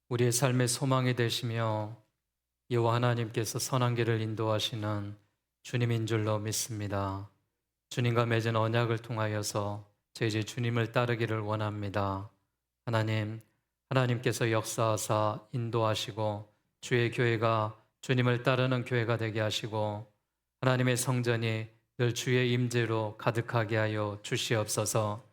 우리의 삶의 소망이 되시며 여호와 하나님께서 선한 길을 인도하시는 주님인 줄로 믿습니다. 주님과 맺은 언약을 통하여서 저 이제 주님을 따르기를 원합니다. 하나님께서 역사하사 인도하시고 주의 교회가 주님을 따르는 교회가 되게 하시고 하나님의 성전이 늘 주의 임재로 가득하게 하여 주시옵소서.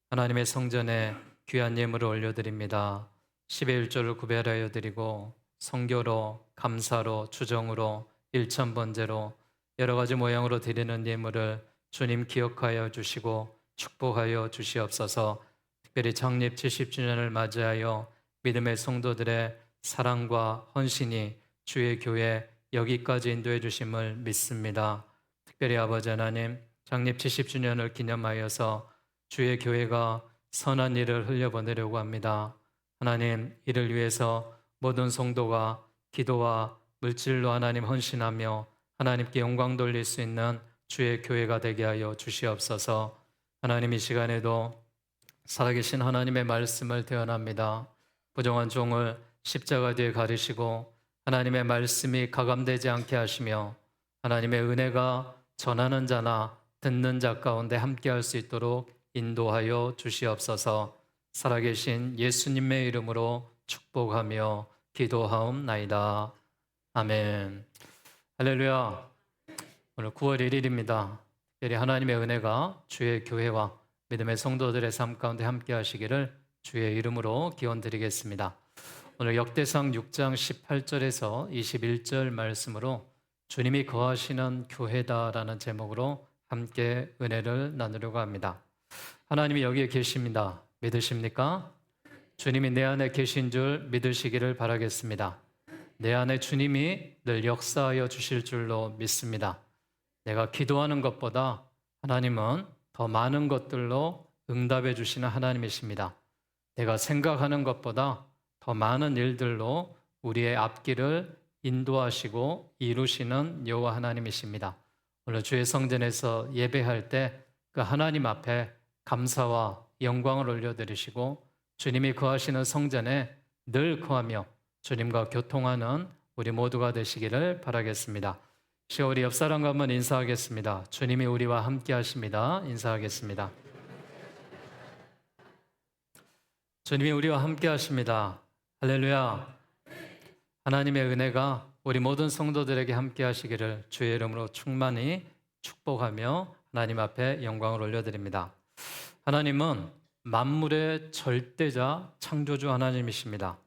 하나님의 성전에 귀한 예물을 올려드립니다. 10의 1조를 구별하여 드리고 성교로, 감사로, 주정으로, 일천번제로 여러 가지 모양으로 드리는 예물을 주님 기억하여 주시고 축복하여 주시옵소서. 특별히 창립 70주년을 맞이하여 믿음의 성도들의 사랑과 헌신이 주의 교회 여기까지 인도해 주심을 믿습니다. 특별히 아버지 하나님, 창립 70주년을 기념하여서 주의 교회가 선한 일을 흘려보내려고 합니다. 하나님, 이를 위해서 모든 성도가 기도와 물질로 하나님 헌신하며 하나님께 영광 돌릴 수 있는 주의 교회가 되게 하여 주시옵소서. 하나님, 이 시간에도 살아계신 하나님의 말씀을 대언합니다. 부정한 종을 십자가 뒤에 가리시고 하나님의 말씀이 가감되지 않게 하시며 하나님의 은혜가 전하는 자나 듣는 자 가운데 함께할 수 있도록 인도하여 주시옵소서. 살아계신 예수님의 이름으로 축복하며 기도하옵나이다. 아멘. 할렐루야. 오늘 9월 1일입니다. 특별히 하나님의 은혜가 주의 교회와 믿음의 성도들의 삶 가운데 함께 하시기를 주의 이름으로 기원드리겠습니다. 오늘 역대상 6장 18절에서 21절 말씀으로 주님이 거하시는 교회다라는 제목으로 함께 은혜를 나누려고 합니다. 하나님이 여기에 계십니다. 믿으십니까? 주님이 내 안에 계신 줄 믿으시기를 바라겠습니다. 내 안에 주님이 늘 역사하여 주실 줄로 믿습니다. 내가 기도하는 것보다 하나님은 더 많은 것들로 응답해 주시는 하나님이십니다. 내가 생각하는 것보다 더 많은 일들로 우리의 앞길을 인도하시고 이루시는 여호와 하나님이십니다. 오늘 주의 성전에서 예배할 때 그 하나님 앞에 감사와 영광을 올려드리시고 주님이 거하시는 성전에 늘 거하며 주님과 교통하는 우리 모두가 되시기를 바라겠습니다. 우리 옆 사람과 한번 인사하겠습니다. 주님이 우리와 함께 하십니다. 인사하겠습니다. 주님이 우리와 함께 하십니다. 할렐루야. 하나님의 은혜가 우리 모든 성도들에게 함께 하시기를 주의 이름으로 충만히 축복하며 하나님 앞에 영광을 올려드립니다. 하나님은 만물의 절대자 창조주 하나님이십니다.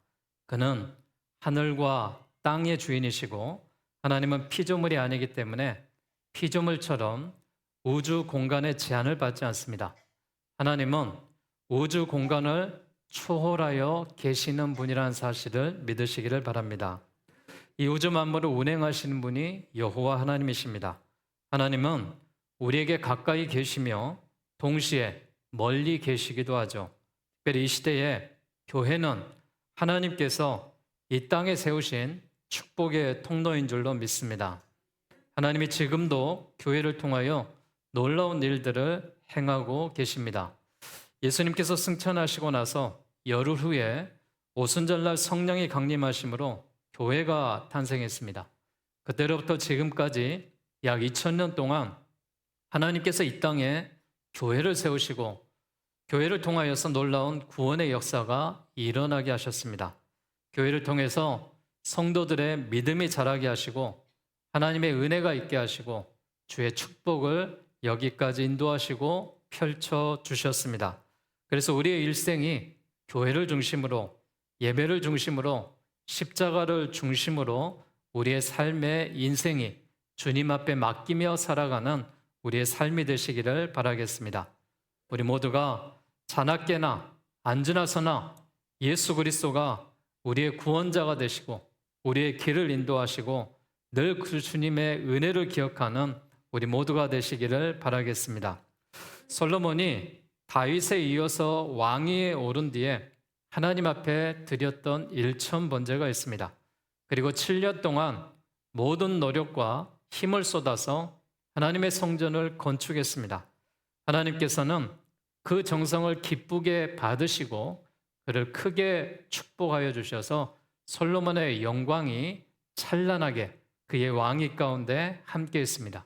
그는 하늘과 땅의 주인이시고 하나님은 피조물이 아니기 때문에 피조물처럼 우주 공간의 제한을 받지 않습니다. 하나님은 우주 공간을 초월하여 계시는 분이라는 사실을 믿으시기를 바랍니다. 이 우주 만물을 운행하시는 분이 여호와 하나님이십니다. 하나님은 우리에게 가까이 계시며 동시에 멀리 계시기도 하죠. 특별히 이 시대에 교회는 하나님께서 이 땅에 세우신 축복의 통로인 줄로 믿습니다. 하나님이 지금도 교회를 통하여 놀라운 일들을 행하고 계십니다. 예수님께서 승천하시고 나서 열흘 후에 오순절날 성령이 강림하심으로 교회가 탄생했습니다. 그때로부터 지금까지 약 2000년 동안 하나님께서 이 땅에 교회를 세우시고 교회를 통하여서 놀라운 구원의 역사가 일어나게 하셨습니다. 교회를 통해서 성도들의 믿음이 자라게 하시고 하나님의 은혜가 있게 하시고 주의 축복을 여기까지 인도하시고 펼쳐 주셨습니다. 그래서 우리의 일생이 교회를 중심으로 예배를 중심으로 십자가를 중심으로 우리의 삶의 인생이 주님 앞에 맡기며 살아가는 우리의 삶이 되시기를 바라겠습니다. 우리 모두가 자나깨나 앉으나서나 예수 그리스도가 우리의 구원자가 되시고 우리의 길을 인도하시고 늘 그 주님의 은혜를 기억하는 우리 모두가 되시기를 바라겠습니다. 솔로몬이 다윗에 이어서 왕위에 오른 뒤에 하나님 앞에 드렸던 일천번제가 있습니다. 그리고 7년 동안 모든 노력과 힘을 쏟아서 하나님의 성전을 건축했습니다. 하나님께서는 그 정성을 기쁘게 받으시고 그를 크게 축복하여 주셔서 솔로몬의 영광이 찬란하게 그의 왕위 가운데 함께 있습니다.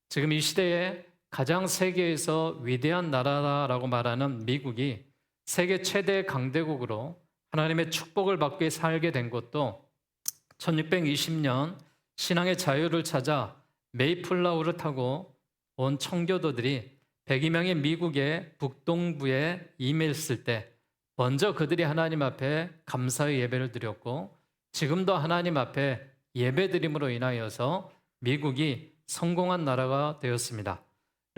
지금 이 시대에 가장 세계에서 위대한 나라라고 말하는 미국이 세계 최대 강대국으로 하나님의 축복을 받게 살게 된 것도 1620년 신앙의 자유를 찾아 메이플라워를 타고 온 청교도들이 102명의 미국의 북동부에 임했을 때 먼저 그들이 하나님 앞에 감사의 예배를 드렸고 지금도 하나님 앞에 예배드림으로 인하여서 미국이 성공한 나라가 되었습니다.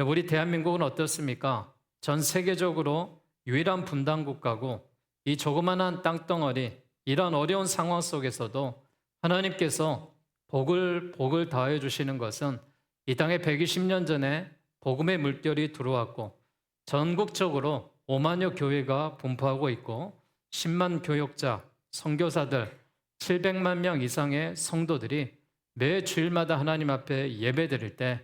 우리 대한민국은 어떻습니까? 전 세계적으로 유일한 분단 국가고 이 조그만한 땅덩어리 이런 어려운 상황 속에서도 하나님께서 복을 더하여 주시는 것은 이 땅에 120년 전에 복음의 물결이 들어왔고 전국적으로 5만여 교회가 분포하고 있고 10만 교역자, 선교사들, 700만 명 이상의 성도들이 매 주일마다 하나님 앞에 예배드릴 때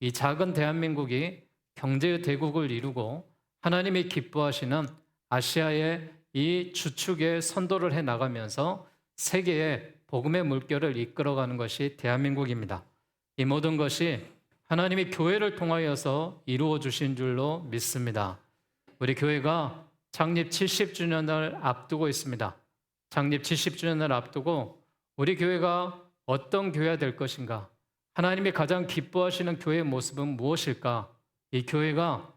이 작은 대한민국이 경제의 대국을 이루고 하나님이 기뻐하시는 아시아의 이 주축의 선도를 해나가면서 세계에 복음의 물결을 이끌어가는 것이 대한민국입니다. 이 모든 것이 하나님이 교회를 통하여서 이루어 주신 줄로 믿습니다. 우리 교회가 창립 70주년을 앞두고 있습니다. 창립 70주년을 앞두고 우리 교회가 어떤 교회가 될 것인가? 하나님이 가장 기뻐하시는 교회의 모습은 무엇일까? 이 교회가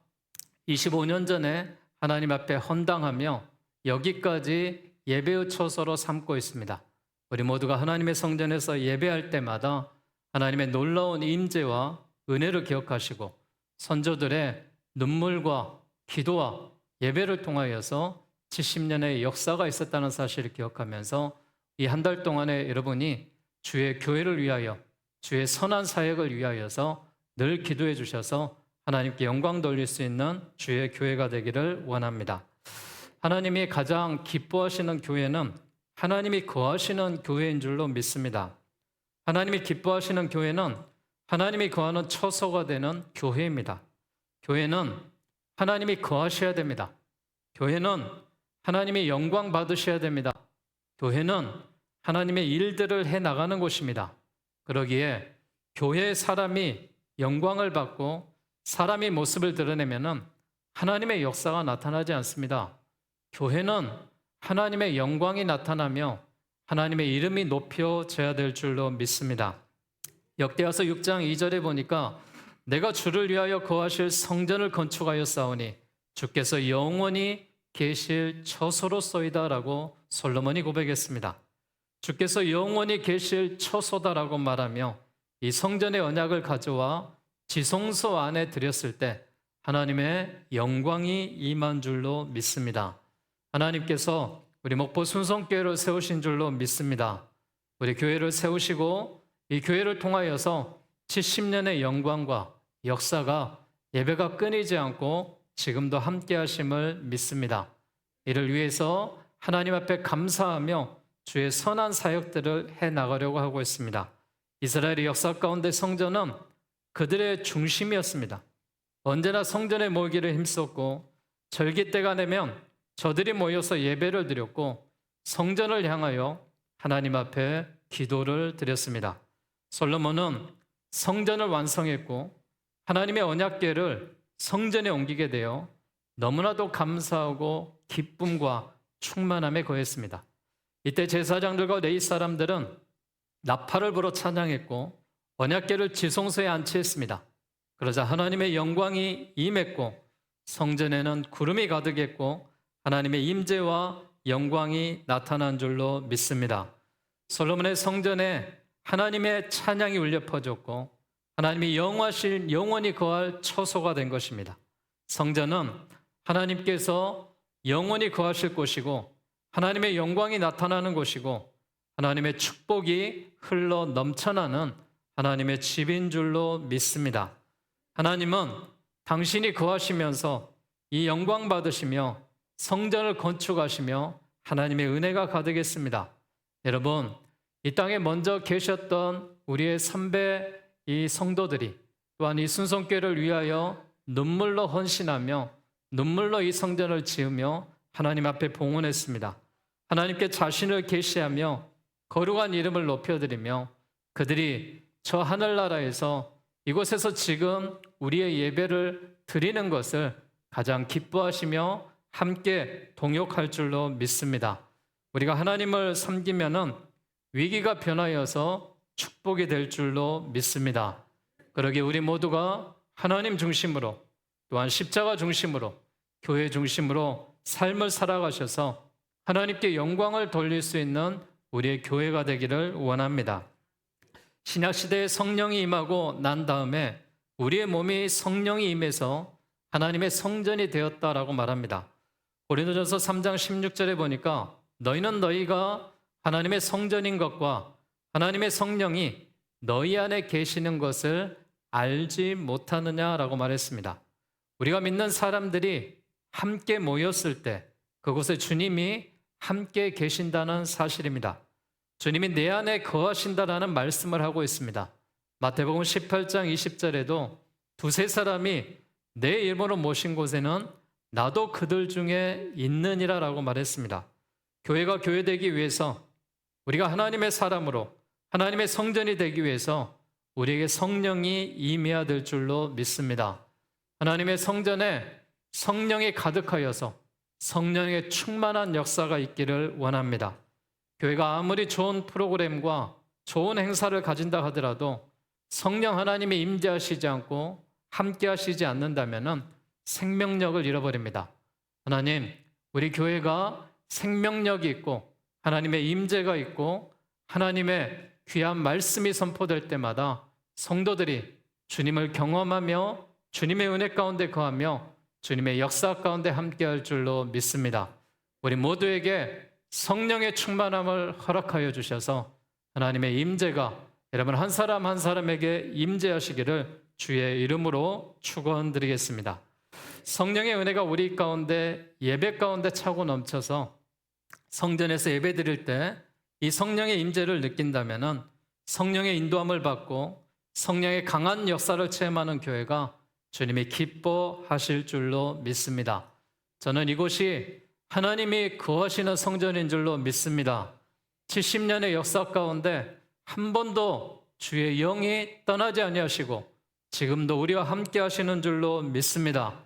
25년 전에 하나님 앞에 헌당하며 여기까지 예배의 처소로 삼고 있습니다. 우리 모두가 하나님의 성전에서 예배할 때마다 하나님의 놀라운 임재와 은혜를 기억하시고 선조들의 눈물과 기도와 예배를 통하여서 70년의 역사가 있었다는 사실을 기억하면서 이 한 달 동안에 여러분이 주의 교회를 위하여 주의 선한 사역을 위하여서 늘 기도해 주셔서 하나님께 영광 돌릴 수 있는 주의 교회가 되기를 원합니다. 하나님이 가장 기뻐하시는 교회는 하나님이 거하시는 교회인 줄로 믿습니다. 하나님이 기뻐하시는 교회는 하나님이 거하는 처소가 되는 교회입니다. 교회는 하나님이 거하셔야 됩니다. 교회는 하나님의 영광 받으셔야 됩니다. 교회는 하나님의 일들을 해나가는 곳입니다. 그러기에 교회의 사람이 영광을 받고 사람이 모습을 드러내면 하나님의 역사가 나타나지 않습니다. 교회는 하나님의 영광이 나타나며 하나님의 이름이 높여져야 될 줄로 믿습니다. 역대하서 6장 2절에 보니까 내가 주를 위하여 거하실 성전을 건축하였사오니 주께서 영원히 계실 처소로소이다라고 솔로몬이 고백했습니다. 주께서 영원히 계실 처소다라고 말하며 이 성전의 언약을 가져와 지성소 안에 드렸을 때 하나님의 영광이 임한 줄로 믿습니다. 하나님께서 우리 목포 순성교회를 세우신 줄로 믿습니다. 우리 교회를 세우시고 이 교회를 통하여서 70년의 영광과 역사가 예배가 끊이지 않고 지금도 함께 하심을 믿습니다. 이를 위해서 하나님 앞에 감사하며 주의 선한 사역들을 해나가려고 하고 있습니다. 이스라엘의 역사 가운데 성전은 그들의 중심이었습니다. 언제나 성전에 모이기를 힘썼고 절기 때가 되면 저들이 모여서 예배를 드렸고 성전을 향하여 하나님 앞에 기도를 드렸습니다. 솔로몬은 성전을 완성했고 하나님의 언약궤를 성전에 옮기게 되어 너무나도 감사하고 기쁨과 충만함에 거했습니다. 이때 제사장들과 레위 사람들은 나팔을 불어 찬양했고 언약궤를 지성소에 안치했습니다. 그러자 하나님의 영광이 임했고 성전에는 구름이 가득했고 하나님의 임재와 영광이 나타난 줄로 믿습니다. 솔로몬의 성전에 하나님의 찬양이 울려 퍼졌고 하나님이 영원히 거할 처소가 된 것입니다. 성전은 하나님께서 영원히 거하실 곳이고 하나님의 영광이 나타나는 곳이고 하나님의 축복이 흘러 넘쳐나는 하나님의 집인 줄로 믿습니다. 하나님은 당신이 거하시면서 이 영광 받으시며 성전을 건축하시며 하나님의 은혜가 가득했습니다. 여러분, 이 땅에 먼저 계셨던 우리의 선배 이 성도들이 또한 이 순성교회를 위하여 눈물로 헌신하며 눈물로 이 성전을 지으며 하나님 앞에 봉헌했습니다. 하나님께 자신을 계시하며 거룩한 이름을 높여드리며 그들이 저 하늘나라에서 이곳에서 지금 우리의 예배를 드리는 것을 가장 기뻐하시며 함께 동역할 줄로 믿습니다. 우리가 하나님을 섬기면은 위기가 변하여서 축복이 될 줄로 믿습니다. 그러기에 우리 모두가 하나님 중심으로 또한 십자가 중심으로 교회 중심으로 삶을 살아가셔서 하나님께 영광을 돌릴 수 있는 우리의 교회가 되기를 원합니다. 신약시대에 성령이 임하고 난 다음에 우리의 몸이 성령이 임해서 하나님의 성전이 되었다라고 말합니다. 고린도전서 3장 16절에 보니까 너희는 너희가 하나님의 성전인 것과 하나님의 성령이 너희 안에 계시는 것을 알지 못하느냐라고 말했습니다. 우리가 믿는 사람들이 함께 모였을 때 그곳에 주님이 함께 계신다는 사실입니다. 주님이 내 안에 거하신다라는 말씀을 하고 있습니다. 마태복음 18장 20절에도 두세 사람이 내 이름으로 모신 곳에는 나도 그들 중에 있느니라 라고 말했습니다. 교회가 교회되기 위해서 우리가 하나님의 사람으로 하나님의 성전이 되기 위해서 우리에게 성령이 임해야 될 줄로 믿습니다. 하나님의 성전에 성령이 가득하여서 성령의 충만한 역사가 있기를 원합니다. 교회가 아무리 좋은 프로그램과 좋은 행사를 가진다 하더라도 성령 하나님이 임재하시지 않고 함께 하시지 않는다면 생명력을 잃어버립니다. 하나님, 우리 교회가 생명력이 있고 하나님의 임재가 있고 하나님의 귀한 말씀이 선포될 때마다 성도들이 주님을 경험하며 주님의 은혜 가운데 거하며 주님의 역사 가운데 함께할 줄로 믿습니다. 우리 모두에게 성령의 충만함을 허락하여 주셔서 하나님의 임재가 여러분 한 사람 한 사람에게 임재하시기를 주의 이름으로 축원드리겠습니다. 성령의 은혜가 우리 가운데 예배 가운데 차고 넘쳐서 성전에서 예배 드릴 때 이 성령의 임재를 느낀다면은 성령의 인도함을 받고 성령의 강한 역사를 체험하는 교회가 주님이 기뻐하실 줄로 믿습니다. 저는 이곳이 하나님이 거하시는 성전인 줄로 믿습니다. 70년의 역사 가운데 한 번도 주의 영이 떠나지 아니하시고 지금도 우리와 함께 하시는 줄로 믿습니다.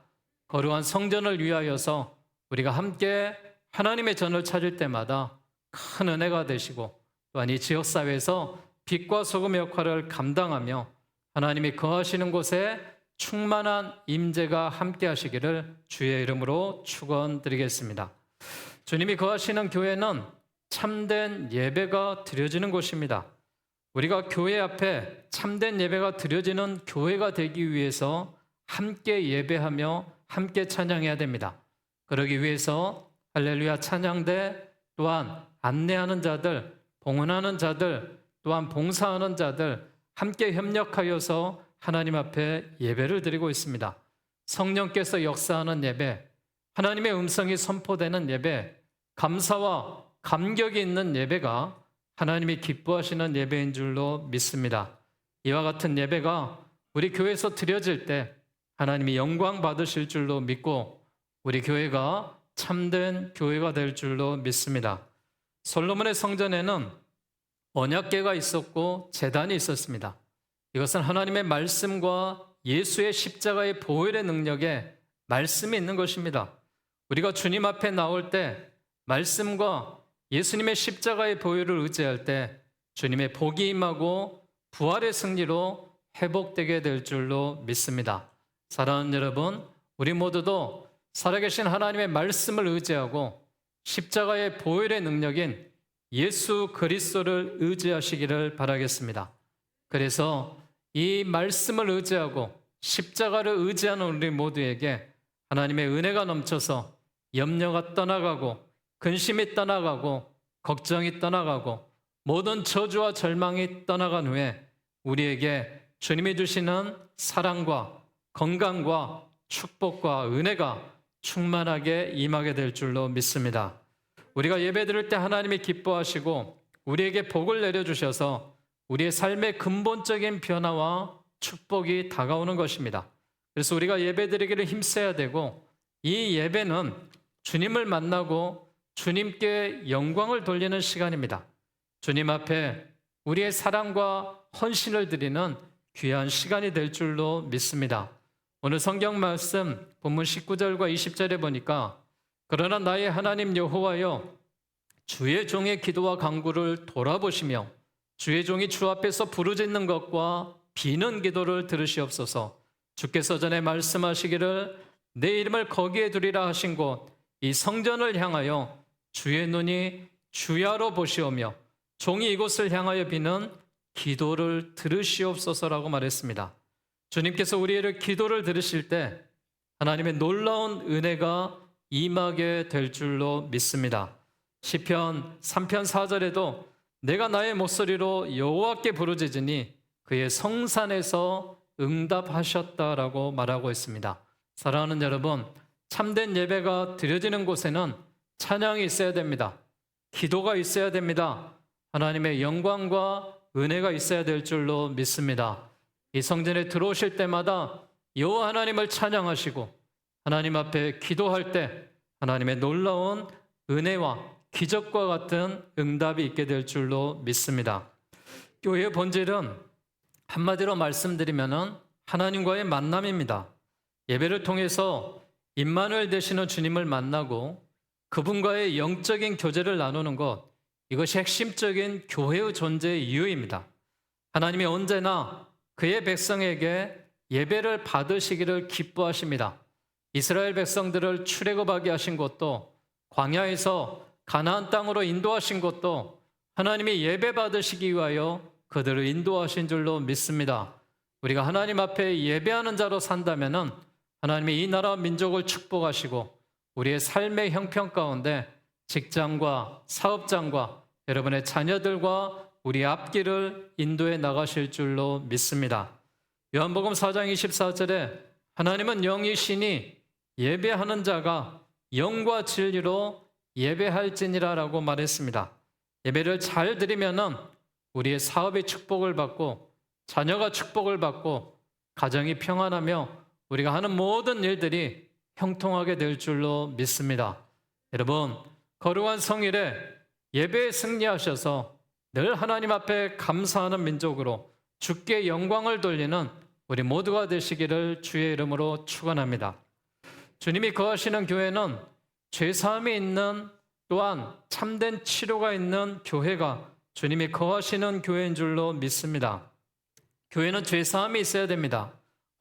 거룩한 성전을 위하여서 우리가 함께 하나님의 전을 찾을 때마다 큰 은혜가 되시고 또한 이 지역사회에서 빛과 소금의 역할을 감당하며 하나님이 거하시는 곳에 충만한 임재가 함께 하시기를 주의 이름으로 축원드리겠습니다. 주님이 거하시는 교회는 참된 예배가 드려지는 곳입니다. 우리가 교회 앞에 참된 예배가 드려지는 교회가 되기 위해서 함께 예배하며 함께 찬양해야 됩니다. 그러기 위해서 할렐루야 찬양대 또한 안내하는 자들, 봉헌하는 자들, 또한 봉사하는 자들 함께 협력하여서 하나님 앞에 예배를 드리고 있습니다. 성령께서 역사하는 예배, 하나님의 음성이 선포되는 예배, 감사와 감격이 있는 예배가 하나님이 기뻐하시는 예배인 줄로 믿습니다. 이와 같은 예배가 우리 교회에서 드려질 때 하나님이 영광 받으실 줄로 믿고 우리 교회가 참된 교회가 될 줄로 믿습니다. 솔로몬의 성전에는 언약궤가 있었고 제단이 있었습니다. 이것은 하나님의 말씀과 예수의 십자가의 보혈의 능력에 말씀이 있는 것입니다. 우리가 주님 앞에 나올 때 말씀과 예수님의 십자가의 보혈을 의지할 때 주님의 복이 임하고 부활의 승리로 회복되게 될 줄로 믿습니다. 사랑하는 여러분, 우리 모두도 살아계신 하나님의 말씀을 의지하고 십자가의 보혈의 능력인 예수 그리스도를 의지하시기를 바라겠습니다. 그래서 이 말씀을 의지하고 십자가를 의지하는 우리 모두에게 하나님의 은혜가 넘쳐서 염려가 떠나가고 근심이 떠나가고 걱정이 떠나가고 모든 저주와 절망이 떠나간 후에 우리에게 주님이 주시는 사랑과 건강과 축복과 은혜가 충만하게 임하게 될 줄로 믿습니다. 우리가 예배 드릴 때 하나님이 기뻐하시고 우리에게 복을 내려주셔서 우리의 삶의 근본적인 변화와 축복이 다가오는 것입니다. 그래서 우리가 예배 드리기를 힘써야 되고 이 예배는 주님을 만나고 주님께 영광을 돌리는 시간입니다. 주님 앞에 우리의 사랑과 헌신을 드리는 귀한 시간이 될 줄로 믿습니다. 오늘 성경 말씀 본문 19절과 20절에 보니까 그러나 나의 하나님 여호와여 주의 종의 기도와 간구를 돌아보시며 주의 종이 주 앞에서 부르짖는 것과 비는 기도를 들으시옵소서. 주께서 전에 말씀하시기를 내 이름을 거기에 두리라 하신 곳 이 성전을 향하여 주의 눈이 주야로 보시오며 종이 이곳을 향하여 비는 기도를 들으시옵소서라고 말했습니다. 주님께서 우리의 기도를 들으실 때 하나님의 놀라운 은혜가 임하게 될 줄로 믿습니다. 시편 3편 4절에도 내가 나의 목소리로 여호와께 부르짖으니 그의 성산에서 응답하셨다라고 말하고 있습니다. 사랑하는 여러분, 참된 예배가 드려지는 곳에는 찬양이 있어야 됩니다. 기도가 있어야 됩니다. 하나님의 영광과 은혜가 있어야 될 줄로 믿습니다. 이 성전에 들어오실 때마다 여호와 하나님을 찬양하시고 하나님 앞에 기도할 때 하나님의 놀라운 은혜와 기적과 같은 응답이 있게 될 줄로 믿습니다. 교회의 본질은 한마디로 말씀드리면 하나님과의 만남입니다. 예배를 통해서 임마누엘 되시는 주님을 만나고 그분과의 영적인 교제를 나누는 것, 이것이 핵심적인 교회의 존재의 이유입니다. 하나님이 언제나 그의 백성에게 예배를 받으시기를 기뻐하십니다. 이스라엘 백성들을 출애굽하게 하신 것도, 광야에서 가나안 땅으로 인도하신 것도 하나님이 예배 받으시기 위하여 그들을 인도하신 줄로 믿습니다. 우리가 하나님 앞에 예배하는 자로 산다면 하나님이 이 나라 민족을 축복하시고 우리의 삶의 형편 가운데 직장과 사업장과 여러분의 자녀들과 우리 앞길을 인도해 나가실 줄로 믿습니다. 요한복음 4장 24절에 하나님은 영이시니 예배하는 자가 영과 진리로 예배할지니라 라고 말했습니다. 예배를 잘 드리면은 우리의 사업이 축복을 받고 자녀가 축복을 받고 가정이 평안하며 우리가 하는 모든 일들이 형통하게 될 줄로 믿습니다. 여러분, 거룩한 성일에 예배에 승리하셔서 늘 하나님 앞에 감사하는 민족으로 주께 영광을 돌리는 우리 모두가 되시기를 주의 이름으로 축원합니다. 주님이 거하시는 교회는 죄사함이 있는, 또한 참된 치료가 있는 교회가 주님이 거하시는 교회인 줄로 믿습니다. 교회는 죄사함이 있어야 됩니다.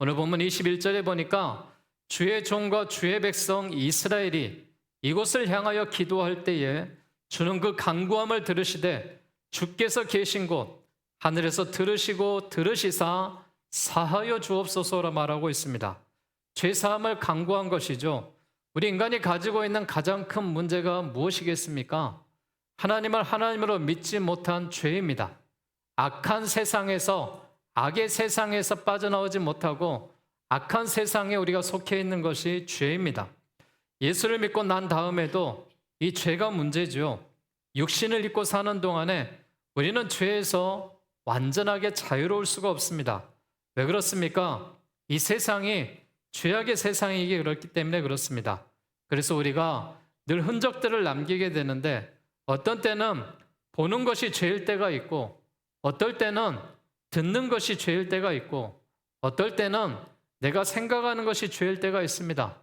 오늘 본문 21절에 보니까 주의 종과 주의 백성 이스라엘이 이곳을 향하여 기도할 때에 주는 그 간구함을 들으시되 주께서 계신 곳 하늘에서 들으시고 들으시사 사하여 주옵소서라 말하고 있습니다. 죄사함을 간구한 것이죠. 우리 인간이 가지고 있는 가장 큰 문제가 무엇이겠습니까? 하나님을 하나님으로 믿지 못한 죄입니다. 악한 세상에서, 악의 세상에서 빠져나오지 못하고 악한 세상에 우리가 속해 있는 것이 죄입니다. 예수를 믿고 난 다음에도 이 죄가 문제죠. 육신을 입고 사는 동안에 우리는 죄에서 완전하게 자유로울 수가 없습니다. 왜 그렇습니까? 이 세상이 죄악의 세상이기 그렇기 때문에 그렇습니다. 그래서 우리가 늘 흔적들을 남기게 되는데 어떤 때는 보는 것이 죄일 때가 있고 어떨 때는 듣는 것이 죄일 때가 있고 어떨 때는 내가 생각하는 것이 죄일 때가 있습니다.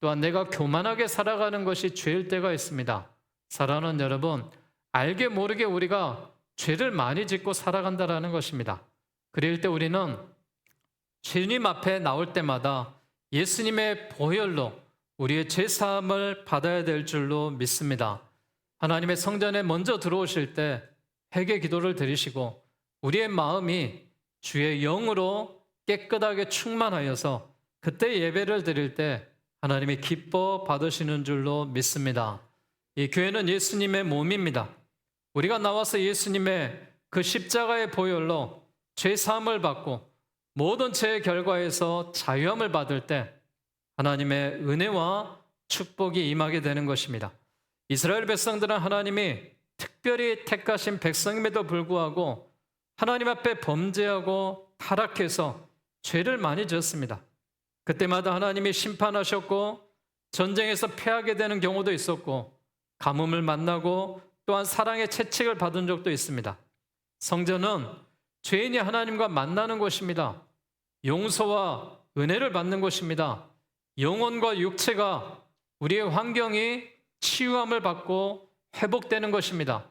또한 내가 교만하게 살아가는 것이 죄일 때가 있습니다. 사랑하는 여러분, 알게 모르게 우리가 죄를 많이 짓고 살아간다는 것입니다. 그럴 때 우리는 주님 앞에 나올 때마다 예수님의 보혈로 우리의 죄사함을 받아야 될 줄로 믿습니다. 하나님의 성전에 먼저 들어오실 때 회개 기도를 드리시고 우리의 마음이 주의 영으로 깨끗하게 충만하여서 그때 예배를 드릴 때 하나님이 기뻐 받으시는 줄로 믿습니다. 이 교회는 예수님의 몸입니다. 우리가 나와서 예수님의 그 십자가의 보혈로 죄사함을 받고 모든 죄의 결과에서 자유함을 받을 때 하나님의 은혜와 축복이 임하게 되는 것입니다. 이스라엘 백성들은 하나님이 특별히 택하신 백성임에도 불구하고 하나님 앞에 범죄하고 타락해서 죄를 많이 지었습니다. 그때마다 하나님이 심판하셨고 전쟁에서 패하게 되는 경우도 있었고 가뭄을 만나고 또한 사랑의 채찍을 받은 적도 있습니다. 성전은 죄인이 하나님과 만나는 곳입니다. 용서와 은혜를 받는 곳입니다. 영혼과 육체가 우리의 환경이 치유함을 받고 회복되는 것입니다.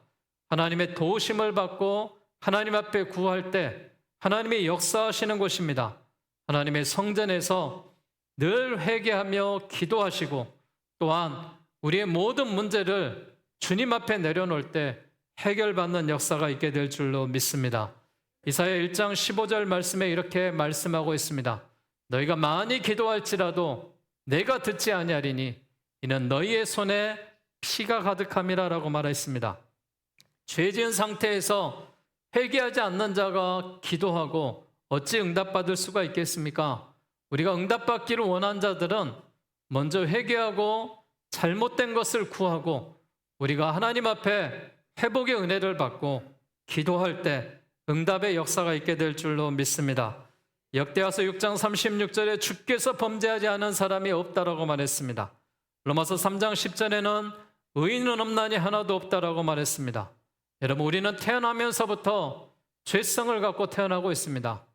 하나님의 도우심을 받고 하나님 앞에 구할 때 하나님의 역사하시는 곳입니다. 하나님의 성전에서 늘 회개하며 기도하시고 또한 우리의 모든 문제를 주님 앞에 내려놓을 때 해결받는 역사가 있게 될 줄로 믿습니다. 이사야 1장 15절 말씀에 이렇게 말씀하고 있습니다. 너희가 많이 기도할지라도 내가 듣지 아니하리니 이는 너희의 손에 피가 가득함이라 라고 말했습니다. 죄 지은 상태에서 회개하지 않는 자가 기도하고 어찌 응답받을 수가 있겠습니까? 우리가 응답받기를 원한 자들은 먼저 회개하고 잘못된 것을 구하고 우리가 하나님 앞에 회복의 은혜를 받고 기도할 때 응답의 역사가 있게 될 줄로 믿습니다. 역대하서 6장 36절에 주께서 범죄하지 않은 사람이 없다라고 말했습니다. 로마서 3장 10절에는 의인은 없나니 하나도 없다라고 말했습니다. 여러분, 우리는 태어나면서부터 죄성을 갖고 태어나고 있습니다.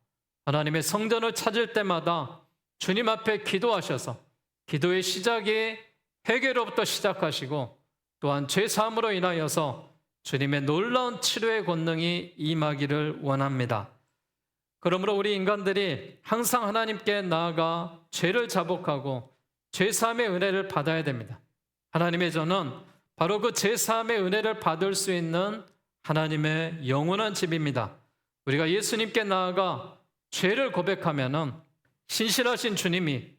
하나님의 성전을 찾을 때마다 주님 앞에 기도하셔서 기도의 시작이 회개로부터 시작하시고 또한 죄사함으로 인하여서 주님의 놀라운 치료의 권능이 임하기를 원합니다. 그러므로 우리 인간들이 항상 하나님께 나아가 죄를 자복하고 죄사함의 은혜를 받아야 됩니다. 하나님의 전은 바로 그 죄사함의 은혜를 받을 수 있는 하나님의 영원한 집입니다. 우리가 예수님께 나아가 죄를 고백하면은 신실하신 주님이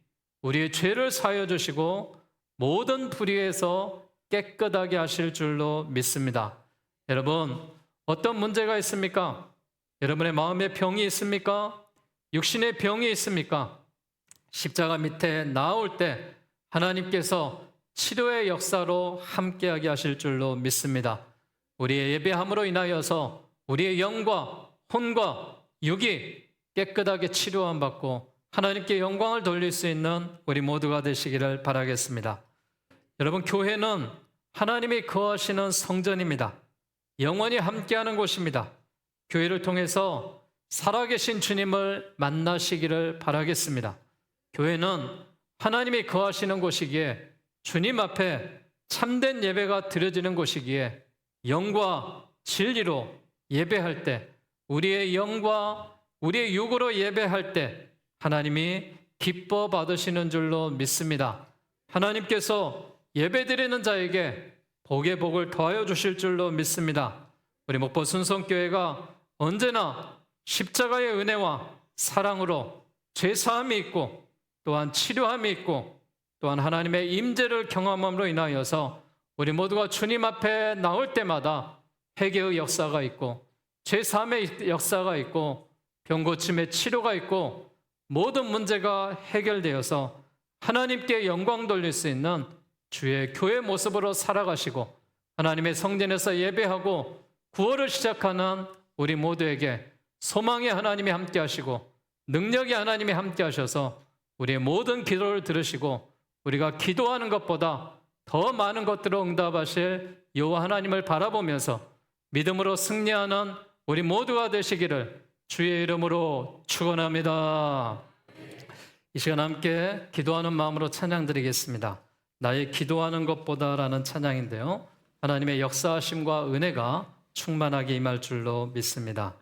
우리의 죄를 사하여 주시고 모든 불의에서 깨끗하게 하실 줄로 믿습니다. 여러분, 어떤 문제가 있습니까? 여러분의 마음에 병이 있습니까? 육신의 병이 있습니까? 십자가 밑에 나올 때 하나님께서 치료의 역사로 함께하게 하실 줄로 믿습니다. 우리의 예배함으로 인하여서 우리의 영과 혼과 육이 깨끗하게 치료함 받고 하나님께 영광을 돌릴 수 있는 우리 모두가 되시기를 바라겠습니다. 여러분, 교회는 하나님이 거하시는 성전입니다. 영원히 함께하는 곳입니다. 교회를 통해서 살아계신 주님을 만나시기를 바라겠습니다. 교회는 하나님이 거하시는 곳이기에 주님 앞에 참된 예배가 드려지는 곳이기에 영과 진리로 예배할 때 우리의 영과 우리의 육으로 예배할 때 하나님이 기뻐 받으시는 줄로 믿습니다. 하나님께서 예배드리는 자에게 복의 복을 더하여 주실 줄로 믿습니다. 우리 목포 순성교회가 언제나 십자가의 은혜와 사랑으로 죄사함이 있고 또한 치료함이 있고 또한 하나님의 임재를 경험함으로 인하여서 우리 모두가 주님 앞에 나올 때마다 회개의 역사가 있고 죄사함의 역사가 있고 병고침의 치료가 있고 모든 문제가 해결되어서 하나님께 영광 돌릴 수 있는 주의 교회 모습으로 살아가시고 하나님의 성전에서 예배하고 구원을 시작하는 우리 모두에게 소망의 하나님이 함께 하시고 능력의 하나님이 함께 하셔서 우리의 모든 기도를 들으시고 우리가 기도하는 것보다 더 많은 것들을 응답하실 여호와 하나님을 바라보면서 믿음으로 승리하는 우리 모두가 되시기를 주의 이름으로 축원합니다. 이 시간 함께 기도하는 마음으로 찬양 드리겠습니다. 나의 기도하는 것보다라는 찬양인데요. 하나님의 역사하심과 은혜가 충만하게 임할 줄로 믿습니다.